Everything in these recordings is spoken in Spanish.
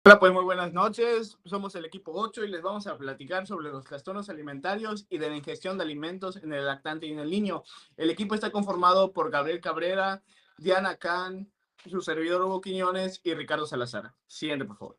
Hola, pues muy buenas noches. Somos el equipo 8 y les vamos a platicar sobre los trastornos alimentarios y de la ingestión de alimentos en el lactante y en el niño. El equipo está conformado por Gabriel Cabrera, Diana Can, su servidor Hugo Quiñones y Ricardo Salazar. Siguiente, por favor.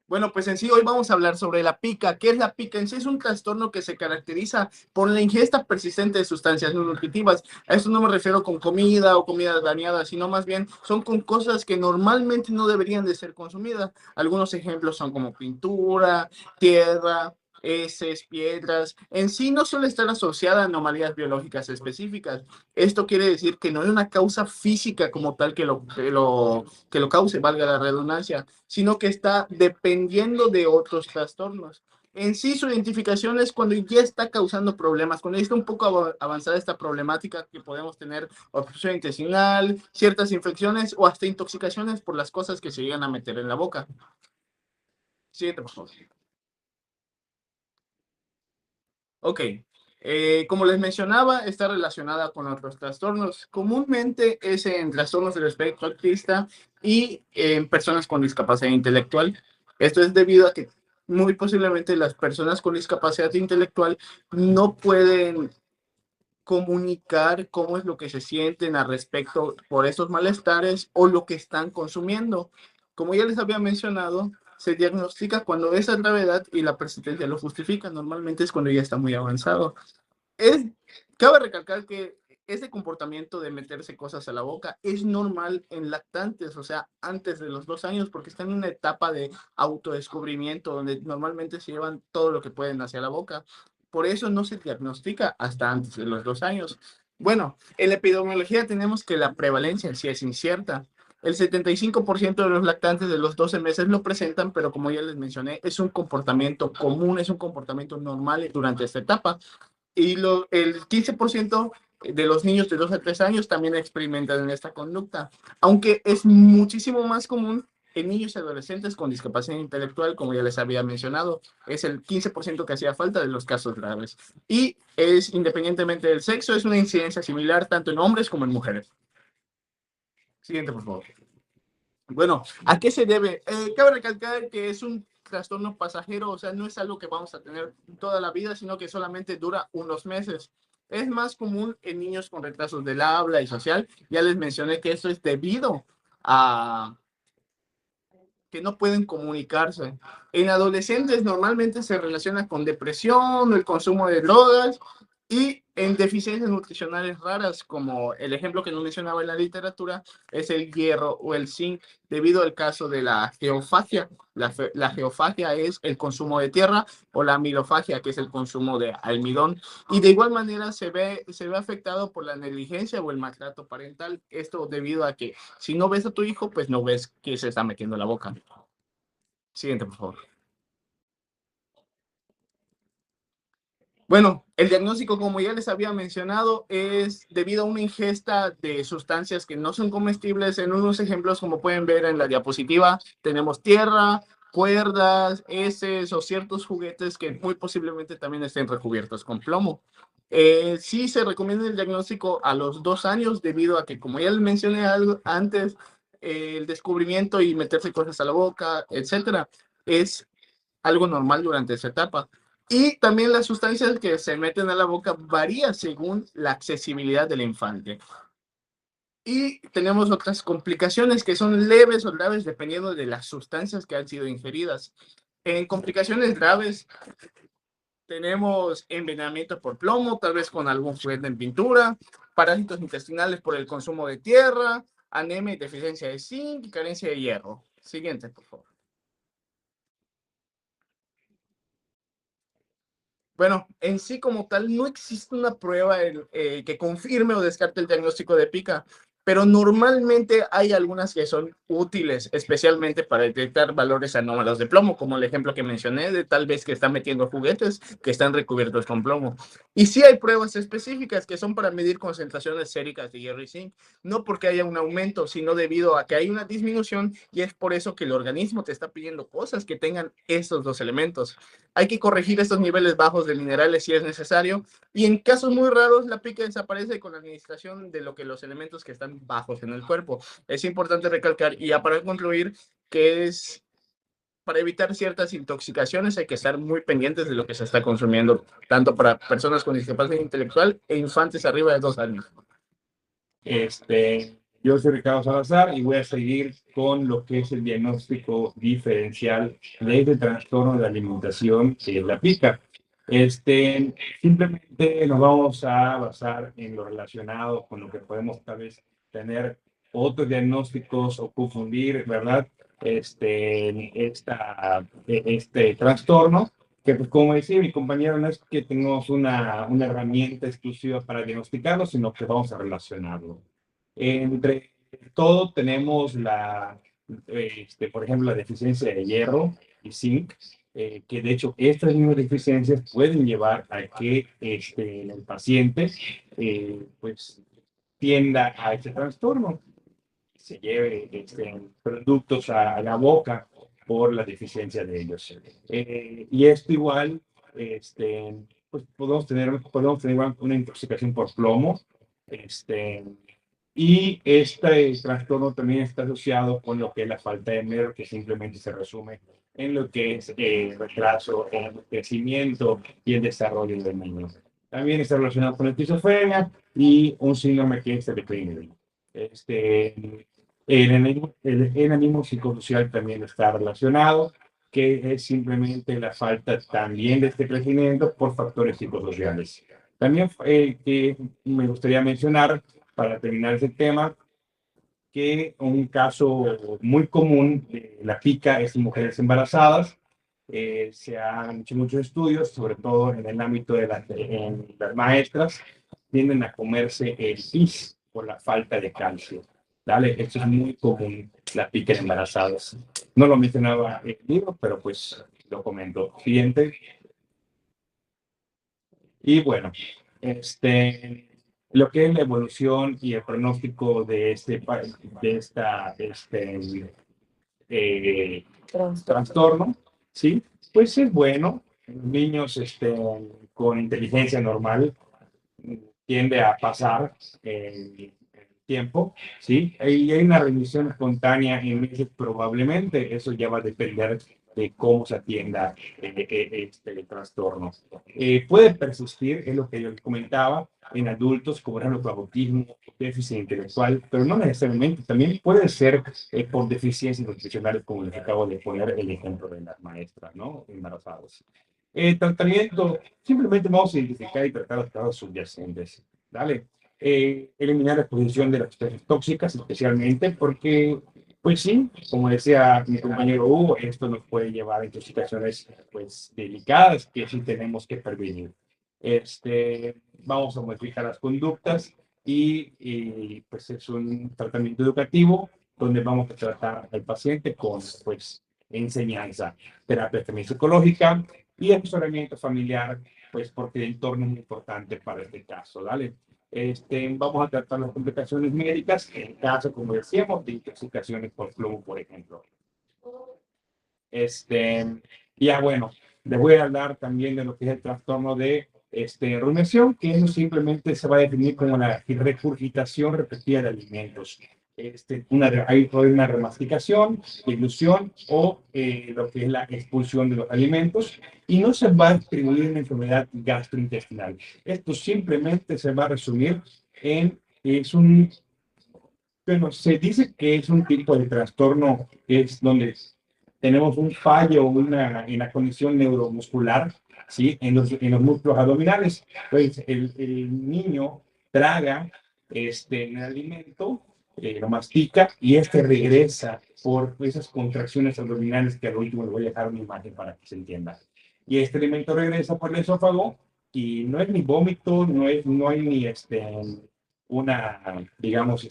Bueno, pues en sí hoy vamos a hablar sobre la pica. ¿Qué es la pica? En sí es un trastorno que se caracteriza por la ingesta persistente de sustancias no nutritivas. A esto no me refiero con comida o comida dañada, sino más bien son con cosas que normalmente no deberían de ser consumidas. Algunos ejemplos son como pintura, tierra, heces, piedras. En sí no suele estar asociada a anomalías biológicas específicas. Esto quiere decir que no hay una causa física como tal que lo cause, valga la redundancia, sino que está dependiendo de otros trastornos. En sí, su identificación es cuando ya está causando problemas, cuando ya está un poco avanzada esta problemática que podemos tener obstrucción intestinal, ciertas infecciones o hasta intoxicaciones por las cosas que se llegan a meter en la boca. Siguiente, por favor. Ok. Como les mencionaba, está relacionada con otros trastornos. Comúnmente es en trastornos del espectro autista y en personas con discapacidad intelectual. Esto es debido a que muy posiblemente las personas con discapacidad intelectual no pueden comunicar cómo es lo que se sienten al respecto por esos malestares o lo que están consumiendo. Como ya les había mencionado, se diagnostica cuando esa gravedad y la persistencia lo justifica. Normalmente es cuando ya está muy avanzado. Es, cabe recalcar que ese comportamiento de meterse cosas a la boca es normal en lactantes, o sea, antes de los 2 años, porque están en una etapa de autodescubrimiento donde normalmente se llevan todo lo que pueden hacia la boca. Por eso no se diagnostica hasta antes de los 2 años. Bueno, en la epidemiología tenemos que la prevalencia en sí es incierta. El 75% de los lactantes de los 12 meses lo presentan, pero como ya les mencioné, es un comportamiento común, es un comportamiento normal durante esta etapa. Y el 15% de los niños de 2 a 3 años también experimentan esta conducta, aunque es muchísimo más común en niños y adolescentes con discapacidad intelectual, como ya les había mencionado, es el 15% que hacía falta de los casos graves. Y es, independientemente del sexo, es una incidencia similar tanto en hombres como en mujeres. Siguiente, por favor. Bueno, ¿a qué se debe? Cabe recalcar que es un trastorno pasajero, o sea, no es algo que vamos a tener toda la vida, sino que solamente dura unos meses. Es más común en niños con retrasos del habla y social. Ya les mencioné que esto es debido a que no pueden comunicarse. En adolescentes normalmente se relaciona con depresión, el consumo de drogas y en deficiencias nutricionales raras, como el ejemplo que nos mencionaba en la literatura, es el hierro o el zinc, debido al caso de la geofagia. La geofagia es el consumo de tierra o la amilofagia, que es el consumo de almidón. Y de igual manera se ve afectado por la negligencia o el maltrato parental. Esto debido a que si no ves a tu hijo, pues no ves que se está metiendo en la boca. Siguiente, por favor. Bueno, el diagnóstico, como ya les había mencionado, es debido a una ingesta de sustancias que no son comestibles. En unos ejemplos, como pueden ver en la diapositiva, tenemos tierra, cuerdas, heces o ciertos juguetes que muy posiblemente también estén recubiertos con plomo. Sí se recomienda el diagnóstico a los 2 años debido a que, como ya les mencioné algo antes, el descubrimiento y meterse cosas a la boca, etcétera, es algo normal durante esa etapa. Y también las sustancias que se meten a la boca varía según la accesibilidad del infante. Y tenemos otras complicaciones que son leves o graves dependiendo de las sustancias que han sido ingeridas. En complicaciones graves tenemos envenenamiento por plomo, tal vez con algún juguete en pintura, parásitos intestinales por el consumo de tierra, anemia y deficiencia de zinc y carencia de hierro. Siguiente, por favor. Bueno, en sí como tal no existe una prueba que confirme o descarte el diagnóstico de pica, pero normalmente hay algunas que son útiles, especialmente para detectar valores anómalos de plomo, como el ejemplo que mencioné de tal vez que están metiendo juguetes que están recubiertos con plomo. Y sí hay pruebas específicas que son para medir concentraciones séricas de hierro y zinc, no porque haya un aumento, sino debido a que hay una disminución y es por eso que el organismo te está pidiendo cosas que tengan esos dos elementos. Hay que corregir estos niveles bajos de minerales si es necesario y en casos muy raros la pica desaparece con la administración de lo que los elementos que están están bajos en el cuerpo. Es importante recalcar, y ya para concluir, que es para evitar ciertas intoxicaciones hay que estar muy pendientes de lo que se está consumiendo, tanto para personas con discapacidad intelectual e infantes arriba de 2 años. Yo soy Ricardo Salazar y voy a seguir con lo que es el diagnóstico diferencial de este trastorno de la alimentación que es la pica. Simplemente nos vamos a basar en lo relacionado con lo que podemos tal vez tener otros diagnósticos o confundir, ¿verdad? Este trastorno, que pues como decía mi compañero, no es que tengamos una herramienta exclusiva para diagnosticarlo, sino que vamos a relacionarlo. Entre todo tenemos por ejemplo, la deficiencia de hierro y zinc, que de hecho estas mismas deficiencias pueden llevar a que el paciente pues tienda a este trastorno, se lleve productos a la boca por la deficiencia de ellos. Y esto igual, pues podemos tener una intoxicación por plomo, este, y este trastorno también está asociado con lo que es la falta de hierro, que simplemente se resume en lo que es retraso en el crecimiento y el desarrollo del niño. También está relacionado con la esquizofrenia y un síndrome que es el de el enanismo psicosocial también está relacionado, que es simplemente la falta también de este crecimiento por factores psicosociales. También que me gustaría mencionar, para terminar ese tema, que un caso muy común de la pica es en mujeres embarazadas. Se han hecho muchos estudios, sobre todo en el ámbito de las maestras, tienden a comerse el pis por la falta de calcio. ¿Vale? Esto es muy común, la pica en embarazadas. No lo mencionaba en el libro, pero pues lo comento. Siguiente. Y bueno, lo que es la evolución y el pronóstico de eh, trastorno, ¿sí? Pues es bueno. Niños con inteligencia normal tiende a pasar el tiempo, ¿sí? Y hay una remisión espontánea en meses probablemente, eso ya va a depender de cómo se atienda este trastorno. Puede persistir, es lo que yo comentaba, en adultos, como por ejemplo por autismo, déficit intelectual, pero no necesariamente, también puede ser por deficiencias nutricionales, como les acabo de poner el ejemplo de las maestras, ¿no? Embarazadas. Tratamiento, simplemente vamos a identificar y tratar los casos subyacentes. ¿Vale? Eliminar la exposición de las sustancias tóxicas, especialmente porque, pues sí, como decía mi compañero Hugo, esto nos puede llevar a intoxicaciones pues, delicadas que sí tenemos que prevenir. Vamos a modificar las conductas pues es un tratamiento educativo donde vamos a tratar al paciente con pues enseñanza, terapia también psicológica y asesoramiento familiar, pues porque el entorno es muy importante para este caso, ¿vale? Vamos a tratar las complicaciones médicas en caso, como decíamos, de intoxicaciones por plomo, por ejemplo. Ya bueno, les voy a hablar también de lo que es el trastorno de rumiación, que eso simplemente se va a definir como la regurgitación repetida de alimentos. Hay una remasticación, dilución o lo que es la expulsión de los alimentos y no se va a atribuir una enfermedad gastrointestinal. Esto simplemente se va a resumir bueno, se dice que es un tipo de trastorno que es donde tenemos un fallo en la condición neuromuscular, ¿sí? En los músculos abdominales. Pues el niño traga el alimento, lo mastica y regresa por esas contracciones abdominales que al último le voy a dejar una imagen para que se entienda. Y este alimento regresa por el esófago y no es ni vómito, no hay ni digamos,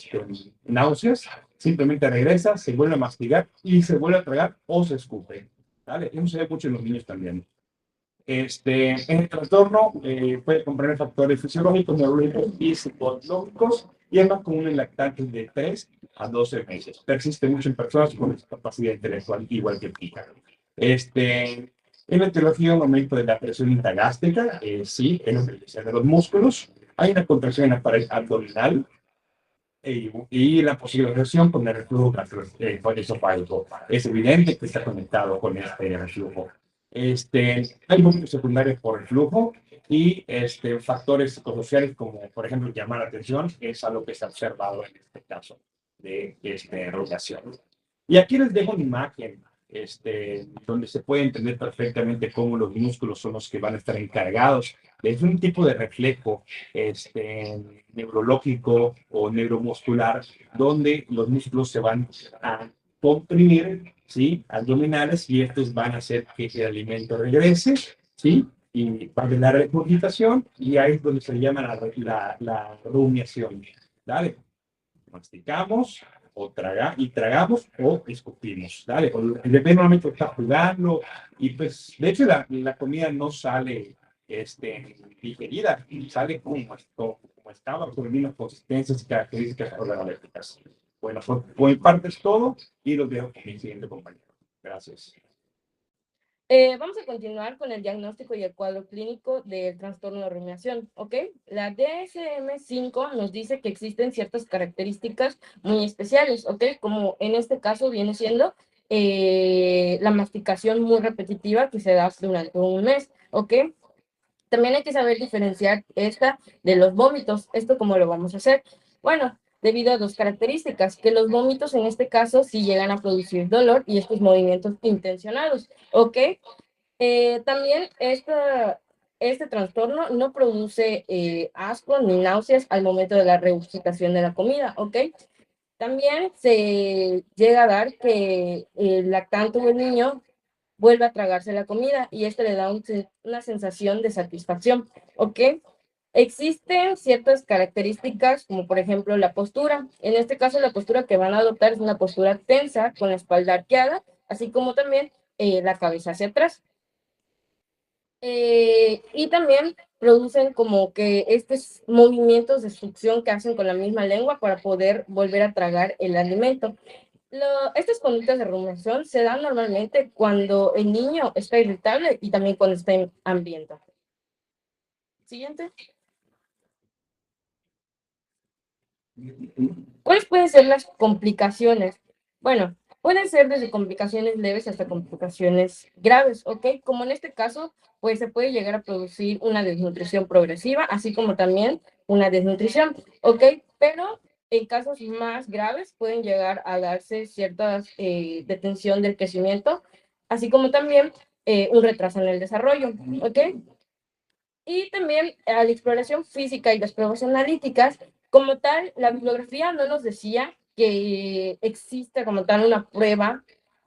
náuseas, simplemente regresa, se vuelve a mastigar y se vuelve a tragar o se escupe. ¿Vale? Eso se ve mucho en los niños también. En el trastorno puede comprender factores fisiológicos, neurológicos y psicológicos y es más común en lactantes de 3 a 12 meses. Persiste mucho en personas con discapacidad intelectual, igual que pica. En la etiología, un aumento de la presión intragástrica, sí, en lo que de los músculos. Hay una contracción en la pared abdominal, y la posible reacción con el reflujo gastroesofágico. Es evidente que está conectado con este reflujo. Hay muchos secundarios por reflujo y factores psicosociales como, por ejemplo, llamar la atención, es algo que se ha observado en este caso de relación. Y aquí les dejo una imagen donde se puede entender perfectamente cómo los músculos son los que van a estar encargados de un tipo de reflejo neurológico o neuromuscular, donde los músculos se van a comprimir, ¿sí? Abdominales, y estos van a hacer que el alimento regrese, ¿sí? Y va a haber la regurgitación, y ahí es donde se llama la rumiación. ¿Dale? Masticamos y tragamos o escupimos, ¿dale? El bebé normalmente está jugando y pues, de hecho, la comida no sale digerida, sale como estaba, con las mismas consistencias y características organolépticas. Bueno, por mi parte es todo y los dejo con mi siguiente compañero. Gracias. Vamos a continuar con el diagnóstico y el cuadro clínico del trastorno de rumiación, ¿ok? La DSM-5 nos dice que existen ciertas características muy especiales, ¿ok? Como en este caso viene siendo la masticación muy repetitiva que se da durante un mes, ¿ok? También hay que saber diferenciar esta de los vómitos. ¿Esto cómo lo vamos a hacer? Bueno, debido a dos características, que los vómitos en este caso sí llegan a producir dolor y estos movimientos intencionados, ¿ok? También este trastorno no produce asco ni náuseas al momento de la regurgitación de la comida, ¿ok? También se llega a dar que el lactante o el niño vuelve a tragarse la comida y esto le da una sensación de satisfacción, ¿ok? Existen ciertas características, como por ejemplo la postura. En este caso, la postura que van a adoptar es una postura tensa, con la espalda arqueada, así como también la cabeza hacia atrás. Y también producen como que estos movimientos de succión que hacen con la misma lengua para poder volver a tragar el alimento. Estas conductas de rumiación se dan normalmente cuando el niño está irritable y también cuando está hambriento. Siguiente. ¿Cuáles pueden ser las complicaciones? Bueno, pueden ser desde complicaciones leves hasta complicaciones graves, ¿ok? Como en este caso, pues se puede llegar a producir una desnutrición progresiva, así como también una desnutrición, ¿ok? Pero en casos más graves pueden llegar a darse cierta detención del crecimiento, así como también un retraso en el desarrollo, ¿ok? Y también a la exploración física y las pruebas analíticas, como tal, la bibliografía no nos decía que exista como tal una prueba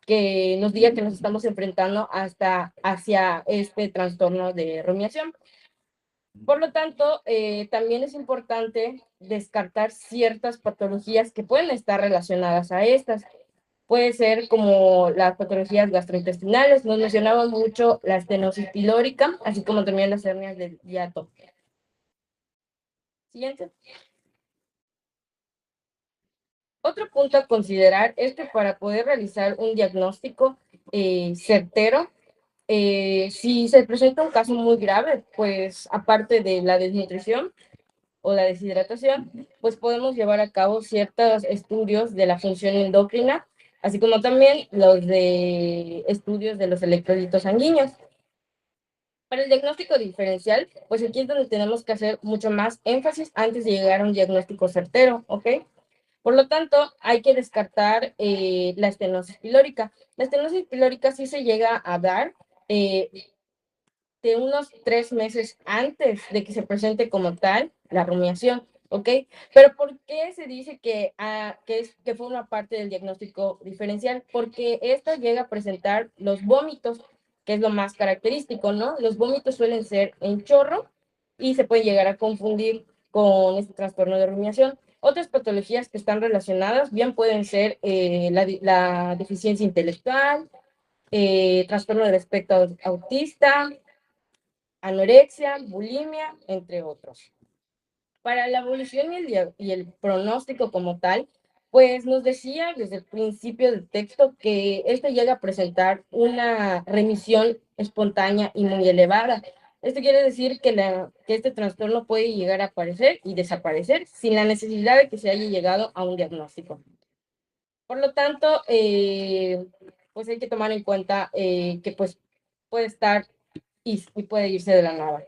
que nos diga que nos estamos enfrentando hacia este trastorno de rumiación. Por lo tanto, también es importante descartar ciertas patologías que pueden estar relacionadas a estas. Puede ser como las patologías gastrointestinales, nos mencionaban mucho la estenosis pilórica, así como también las hernias del hiato. Siguiente. Otro punto a considerar es que para poder realizar un diagnóstico certero, si se presenta un caso muy grave, pues aparte de la desnutrición o la deshidratación, pues podemos llevar a cabo ciertos estudios de la función endocrina, así como también los de estudios de los electrolitos sanguíneos. Para el diagnóstico diferencial, pues aquí es donde tenemos que hacer mucho más énfasis antes de llegar a un diagnóstico certero, ¿ok? Por lo tanto, hay que descartar la estenosis pilórica. La estenosis pilórica sí se llega a dar eh, de unos 3 meses antes de que se presente como tal la rumiación, ¿ok? Pero ¿por qué se dice que fue una parte del diagnóstico diferencial? Porque esta llega a presentar los vómitos, que es lo más característico, ¿no? Los vómitos suelen ser en chorro y se puede llegar a confundir con este trastorno de rumiación. Otras patologías que están relacionadas bien pueden ser la deficiencia intelectual, trastorno del espectro autista, anorexia, bulimia, entre otros. Para la evolución y el pronóstico como tal, pues nos decía desde el principio del texto que esto llega a presentar una remisión espontánea y muy elevada, Esto quiere decir que este trastorno puede llegar a aparecer y desaparecer sin la necesidad de que se haya llegado a un diagnóstico. Por lo tanto, pues hay que tomar en cuenta que pues puede estar y puede irse de la nada.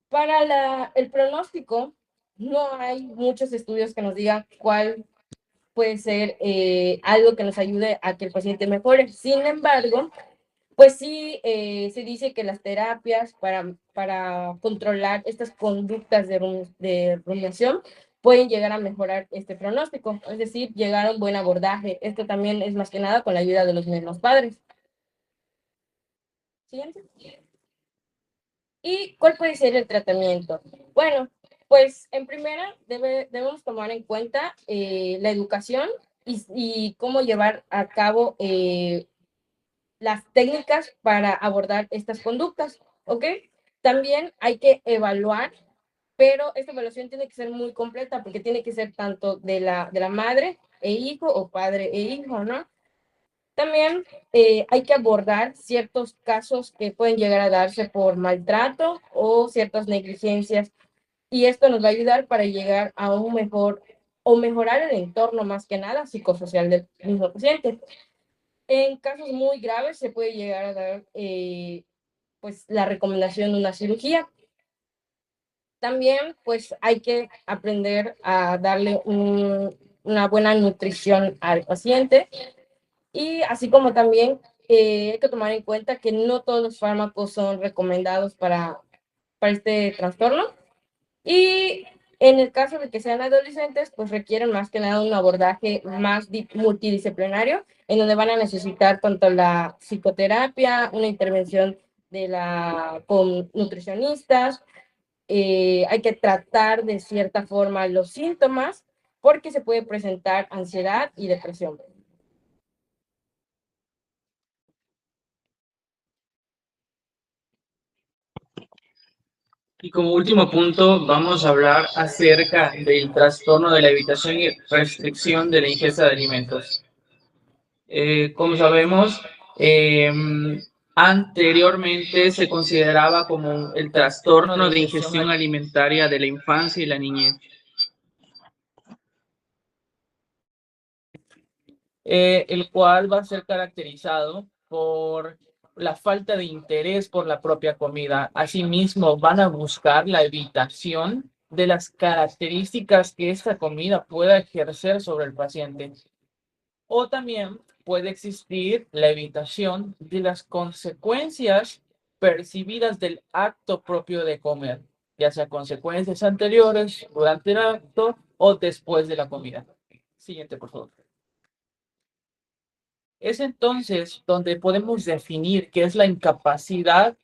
Para el pronóstico, no hay muchos estudios que nos digan cuál puede ser algo que nos ayude a que el paciente mejore. Sin embargo, pues sí, se dice que las terapias para controlar estas conductas de rumiación pueden llegar a mejorar este pronóstico, es decir, llegar a un buen abordaje. Esto también es más que nada con la ayuda de los mismos padres. Siguiente. ¿Y cuál puede ser el tratamiento? Bueno, pues en primera debemos tomar en cuenta la educación y cómo llevar a cabo las técnicas para abordar estas conductas, ¿ok? También hay que evaluar, pero esta evaluación tiene que ser muy completa porque tiene que ser tanto de la madre e hijo o padre e hijo, ¿no? También hay que abordar ciertos casos que pueden llegar a darse por maltrato o ciertas negligencias y esto nos va a ayudar para llegar a un mejor o mejorar el entorno más que nada psicosocial del mismo paciente. En casos muy graves se puede llegar a dar pues la recomendación de una cirugía. También pues hay que aprender a darle una buena nutrición al paciente y así como también hay que tomar en cuenta que no todos los fármacos son recomendados para este trastorno y en el caso de que sean adolescentes, pues requieren más que nada un abordaje más multidisciplinario, en donde van a necesitar tanto la psicoterapia, una intervención con nutricionistas, hay que tratar de cierta forma los síntomas, porque se puede presentar ansiedad y depresión. Y como último punto, vamos a hablar acerca del trastorno de la evitación y restricción de la ingesta de alimentos. Como sabemos, eh, anteriormente se consideraba como el trastorno de ingestión alimentaria de la infancia y la niñez. El cual va a ser caracterizado por la falta de interés por la propia comida. Asimismo, van a buscar la evitación de las características que esta comida pueda ejercer sobre el paciente. O también puede existir la evitación de las consecuencias percibidas del acto propio de comer, ya sea consecuencias anteriores, durante el acto o después de la comida. Siguiente, por favor. Es entonces donde podemos definir qué es la incapacidad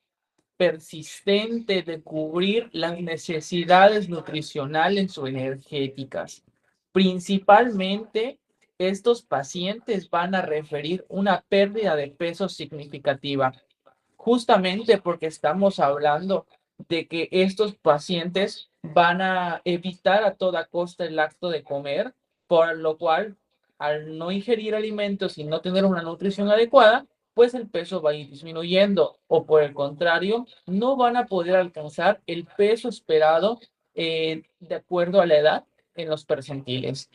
persistente de cubrir las necesidades nutricionales o energéticas. Principalmente, estos pacientes van a referir una pérdida de peso significativa, justamente porque estamos hablando de que estos pacientes van a evitar a toda costa el acto de comer, por lo cual, al no ingerir alimentos y no tener una nutrición adecuada, pues el peso va a ir disminuyendo, o por el contrario, no van a poder alcanzar el peso esperado de acuerdo a la edad en los percentiles.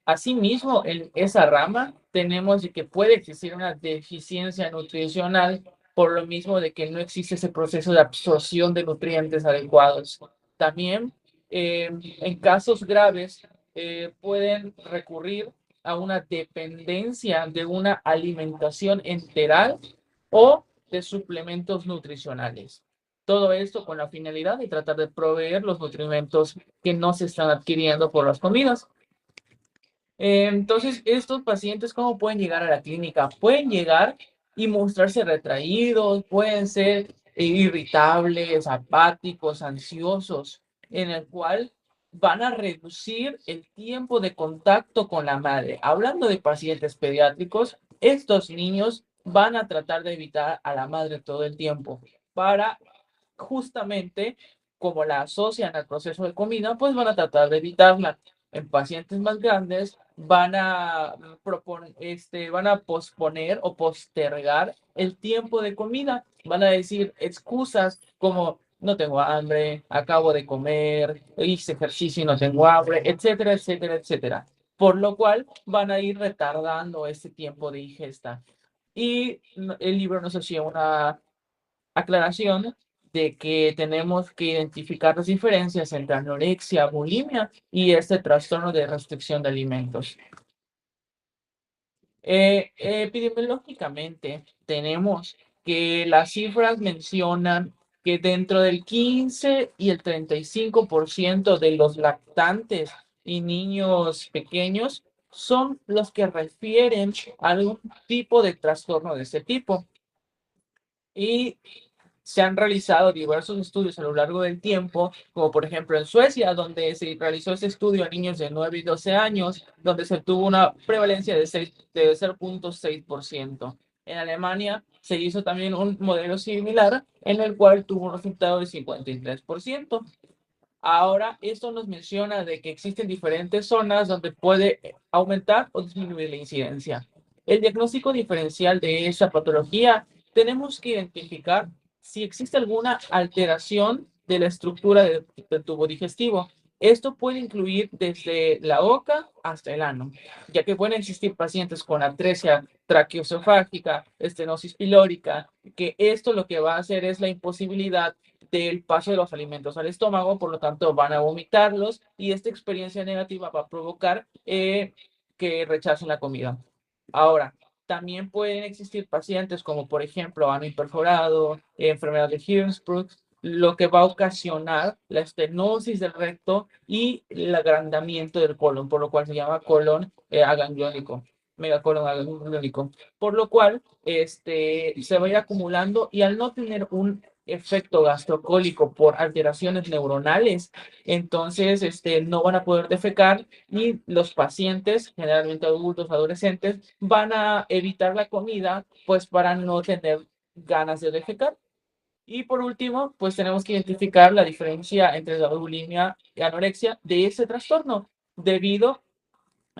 Asimismo, en esa rama tenemos de que puede existir una deficiencia nutricional por lo mismo de que no existe ese proceso de absorción de nutrientes adecuados. También, en casos graves, pueden recurrir a una dependencia de una alimentación enteral o de suplementos nutricionales. Todo esto con la finalidad de tratar de proveer los nutrimentos que no se están adquiriendo por las comidas. Entonces, estos pacientes, ¿cómo pueden llegar a la clínica? Pueden llegar y mostrarse retraídos, pueden ser irritables, apáticos, ansiosos, en el cual van a reducir el tiempo de contacto con la madre. Hablando de pacientes pediátricos, estos niños van a tratar de evitar a la madre todo el tiempo para justamente, como la asocian al proceso de comida, pues van a tratar de evitarla. En pacientes más grandes, van a posponer o postergar el tiempo de comida. Van a decir excusas como no tengo hambre, acabo de comer, hice ejercicio y no tengo hambre, etcétera, etcétera, etcétera. Por lo cual van a ir retardando ese tiempo de ingesta. Y el libro nos hacía una aclaración de que tenemos que identificar las diferencias entre anorexia, bulimia y este trastorno de restricción de alimentos. Epidemiológicamente, tenemos que las cifras mencionan que dentro del 15 y el 35% de los lactantes y niños pequeños son los que refieren a algún tipo de trastorno de este tipo. Y se han realizado diversos estudios a lo largo del tiempo, como por ejemplo en Suecia, donde se realizó este estudio a niños de 9 y 12 años, donde se tuvo una prevalencia de 0.6%. En Alemania se hizo también un modelo similar en el cual tuvo un resultado de 53%. Ahora, esto nos menciona de que existen diferentes zonas donde puede aumentar o disminuir la incidencia. El diagnóstico diferencial de esta patología, tenemos que identificar si existe alguna alteración de la estructura del tubo digestivo. Esto puede incluir desde la boca hasta el ano, ya que pueden existir pacientes con atresia traqueoesofágica, estenosis pilórica, que esto lo que va a hacer es la imposibilidad del paso de los alimentos al estómago, por lo tanto van a vomitarlos y esta experiencia negativa va a provocar que rechacen la comida. Ahora, también pueden existir pacientes como por ejemplo ano imperforado, enfermedad de Hirschsprung, lo que va a ocasionar la estenosis del recto y el agrandamiento del colon, por lo cual se llama colon agangliónico, megacolon agangliónico, por lo cual se va a ir acumulando y al no tener un efecto gastrocólico por alteraciones neuronales, entonces no van a poder defecar y los pacientes, generalmente adultos, adolescentes, van a evitar la comida pues para no tener ganas de defecar. Y por último, pues tenemos que identificar la diferencia entre la bulimia y anorexia de ese trastorno, debido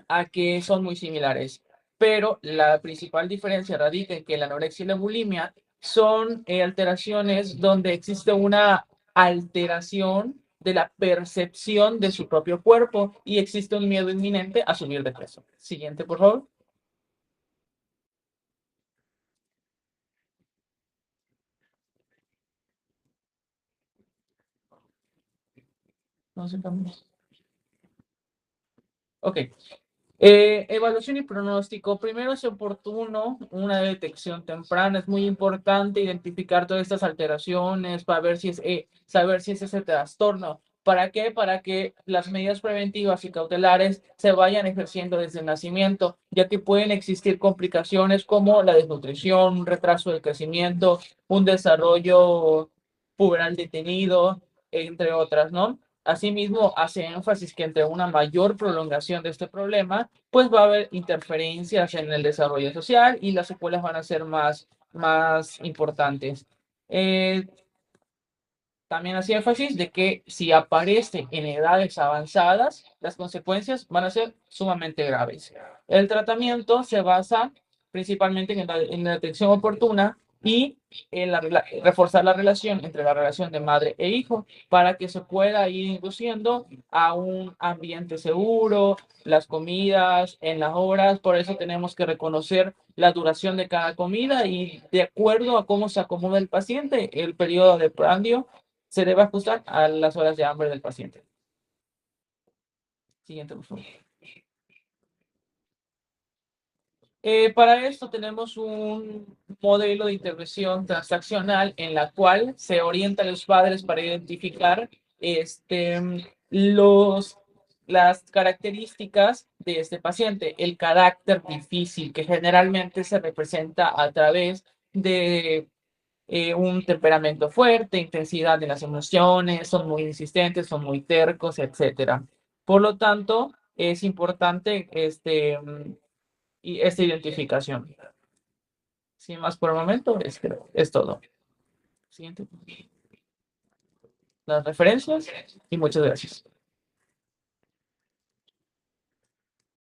a que son muy similares. Pero la principal diferencia radica en que la anorexia y la bulimia son alteraciones donde existe una alteración de la percepción de su propio cuerpo y existe un miedo inminente a subir de peso. Siguiente, por favor. No sé cómo. Ok. Evaluación y pronóstico. Primero es oportuno una detección temprana. Es muy importante identificar todas estas alteraciones para ver si saber si es ese trastorno. ¿Para qué? Para que las medidas preventivas y cautelares se vayan ejerciendo desde el nacimiento, ya que pueden existir complicaciones como la desnutrición, un retraso del crecimiento, un desarrollo puberal detenido, entre otras, ¿no? Asimismo, hace énfasis que entre una mayor prolongación de este problema, pues va a haber interferencias en el desarrollo social y las secuelas van a ser más importantes. También hacía énfasis de que si aparece en edades avanzadas, las consecuencias van a ser sumamente graves. El tratamiento se basa principalmente en la detección oportuna y en reforzar la relación entre la relación de madre e hijo para que se pueda ir induciendo a un ambiente seguro, las comidas, en las horas. Por eso tenemos que reconocer la duración de cada comida y de acuerdo a cómo se acomoda el paciente, el periodo de prandio se debe ajustar a las horas de hambre del paciente. Siguiente, por favor. Para esto tenemos un modelo de intervención transaccional en la cual se orienta a los padres para identificar las características de este paciente, el carácter difícil que generalmente se representa a través de un temperamento fuerte, intensidad de las emociones, son muy insistentes, son muy tercos, etcétera. Por lo tanto, es importante esta identificación. Sin más por el momento, es todo. Siguiente. Las referencias y muchas gracias.